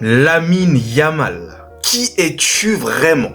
Lamine Yamal, qui es-tu vraiment?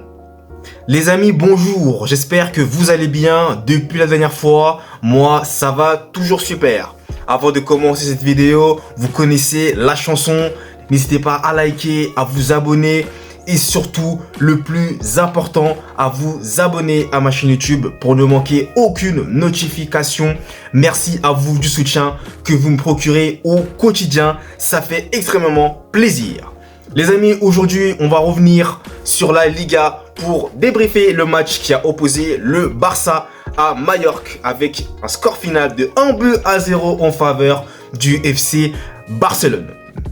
Les amis, bonjour, j'espère que vous allez bien depuis la dernière fois. Moi, ça va toujours super. Avant de commencer cette vidéo, vous connaissez la chanson. N'hésitez pas à liker, à vous abonner et surtout, le plus important, à vous abonner à ma chaîne YouTube pour ne manquer aucune notification. Merci à vous du soutien que vous me procurez au quotidien. Ça fait extrêmement plaisir. Les amis, aujourd'hui, on va revenir sur la Liga pour débriefer le match qui a opposé le Barça à Majorque avec un score final de 1-0 en faveur du FC Barcelone.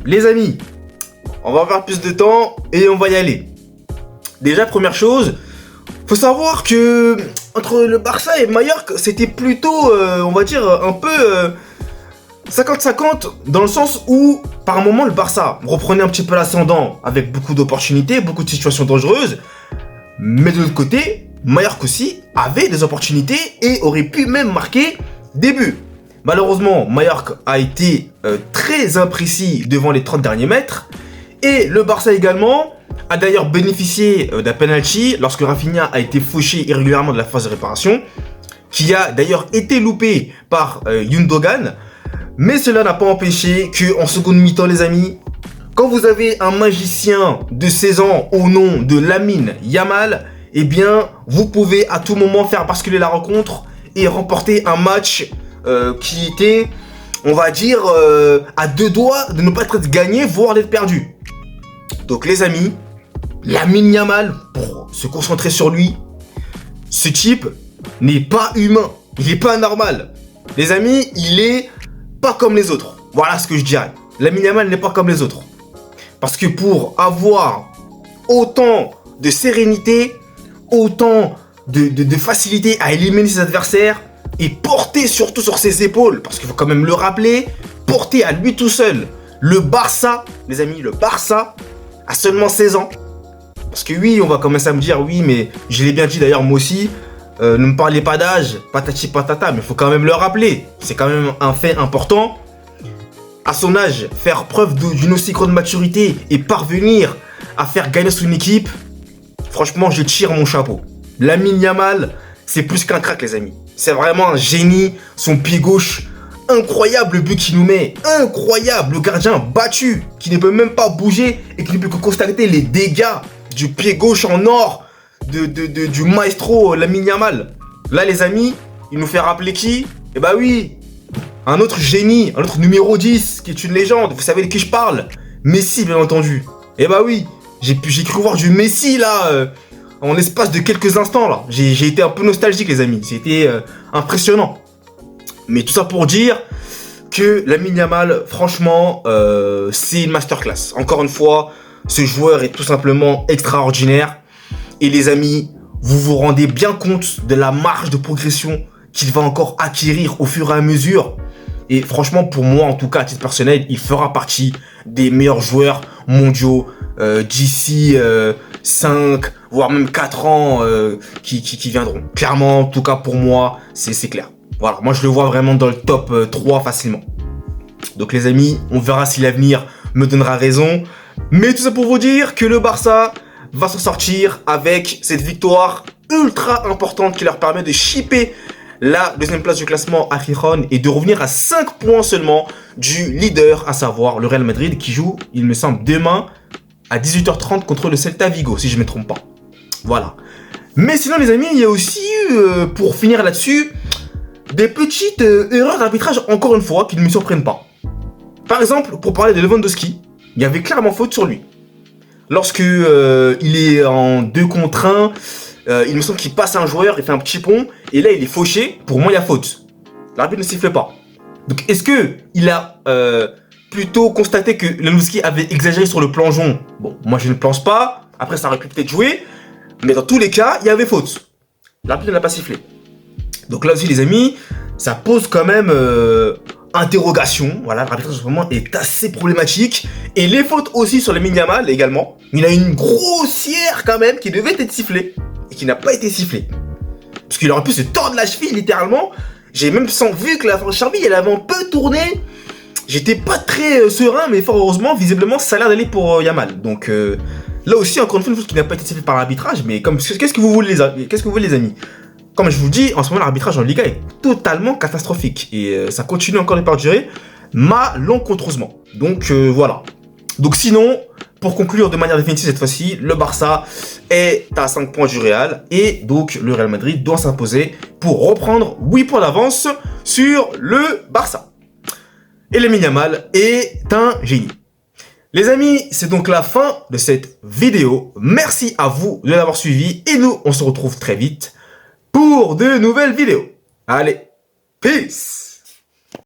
Les amis, on va avoir plus de temps et on va y aller. Déjà, première chose, faut savoir que entre le Barça et Majorque, c'était plutôt, on va dire, un peu 50-50 dans le sens où, par moment, le Barça reprenait un petit peu l'ascendant avec beaucoup d'opportunités, beaucoup de situations dangereuses. Mais de l'autre côté, Majorque aussi avait des opportunités et aurait pu même marquer des buts. Malheureusement, Majorque a été très imprécis devant les 30 derniers mètres. Et le Barça également a d'ailleurs bénéficié d'un penalty lorsque Rafinha a été fauché irrégulièrement de la phase de réparation, qui a d'ailleurs été loupé par Gundogan. Mais cela n'a pas empêché qu'en seconde mi-temps, les amis, quand vous avez un magicien de 16 ans au nom de Lamine Yamal, eh bien, vous pouvez à tout moment faire basculer la rencontre et remporter un match qui était, on va dire, à deux doigts de ne pas être gagné, voire d'être perdu. Donc les amis, Lamine Yamal, pour se concentrer sur lui, ce type n'est pas humain, il n'est pas normal. Les amis, il est pas comme les autres. Voilà ce que je dirais. Lamine Yamal n'est pas comme les autres. Parce que pour avoir autant de sérénité, autant de facilité à éliminer ses adversaires et porter surtout sur ses épaules, parce qu'il faut quand même le rappeler, porter à lui tout seul le Barça, les amis, le Barça à seulement 16 ans. Parce que oui, on va commencer à me dire, oui, mais je l'ai bien dit d'ailleurs moi aussi, ne me parlez pas d'âge, patati patata, mais il faut quand même le rappeler. C'est quand même un fait important. À son âge, faire preuve d'une aussi grande maturité et parvenir à faire gagner son équipe, franchement, je tire mon chapeau. Lamine Yamal, c'est plus qu'un crack, les amis. C'est vraiment un génie. Son pied gauche, incroyable le but qu'il nous met. Incroyable, le gardien battu, qui ne peut même pas bouger et qui ne peut que constater les dégâts du pied gauche en or du maestro Lamine Yamal. Là, les amis, il nous fait rappeler qui? Eh bah oui, un autre génie, un autre numéro 10, qui est une légende. Vous savez de qui je parle? Messi, bien entendu. Eh bah oui, j'ai cru voir du Messi, là, en l'espace de quelques instants, là. J'ai été un peu nostalgique, les amis. C'était impressionnant. Mais tout ça pour dire que Lamine Yamal, franchement, c'est une masterclass. Encore une fois, ce joueur est tout simplement extraordinaire. Et les amis, vous vous rendez bien compte de la marge de progression qu'il va encore acquérir au fur et à mesure. Et franchement, pour moi, en tout cas, à titre personnel, il fera partie des meilleurs joueurs mondiaux d'ici 5, voire même 4 ans qui viendront. Clairement, en tout cas, pour moi, c'est clair. Voilà, moi, je le vois vraiment dans le top 3 facilement. Donc, les amis, on verra si l'avenir me donnera raison. Mais tout ça pour vous dire que le Barça va s'en sortir avec cette victoire ultra importante qui leur permet de chipper la deuxième place du classement à Gijón et de revenir à 5 points seulement du leader, à savoir le Real Madrid qui joue, il me semble, demain à 18h30 contre le Celta Vigo, si je ne me trompe pas. Voilà. Mais sinon, les amis, il y a aussi, pour finir là-dessus, des petites erreurs d'arbitrage, encore une fois, qui ne me surprennent pas. Par exemple, pour parler de Lewandowski, il y avait clairement faute sur lui. Lorsque il est en 2 contre 1, il me semble qu'il passe un joueur, il fait un petit pont, et là il est fauché, pour moi il y a faute. L'arbitre ne siffle pas. Donc est-ce que il a plutôt constaté que Lewandowski avait exagéré sur le plongeon? Bon, moi je ne pense pas, après ça aurait pu peut-être jouer, mais dans tous les cas, il y avait faute. L'arbitre n'a pas sifflé. Donc là aussi les amis, ça pose quand même interrogation. Voilà, l'arbitrage en ce moment est assez problématique. Et les fautes aussi sur Lamine Yamal également. Il a une grossière quand même qui devait être sifflée et qui n'a pas été sifflée. Parce qu'il aurait pu se tordre la cheville littéralement. J'ai même vu que la cheville elle avait un peu tourné. j'étais pas très serein, mais fort heureusement, visiblement, ça a l'air d'aller pour Yamal. Donc là aussi, encore une fois, une chose qui n'a pas été sifflée par l'arbitrage, mais comme qu'est-ce que vous voulez, qu'est-ce que vous voulez, les amis? Comme je vous dis, en ce moment, l'arbitrage en Liga est totalement catastrophique et ça continue encore de perdurer malencontreusement. Donc voilà. Donc sinon, pour conclure de manière définitive cette fois-ci, le Barça est à 5 points du Real et donc le Real Madrid doit s'imposer pour reprendre 8 points d'avance sur le Barça. Et Lamine Yamal est un génie. Les amis, c'est donc la fin de cette vidéo. Merci à vous de l'avoir suivi et nous, on se retrouve très vite pour de nouvelles vidéos. Allez, peace!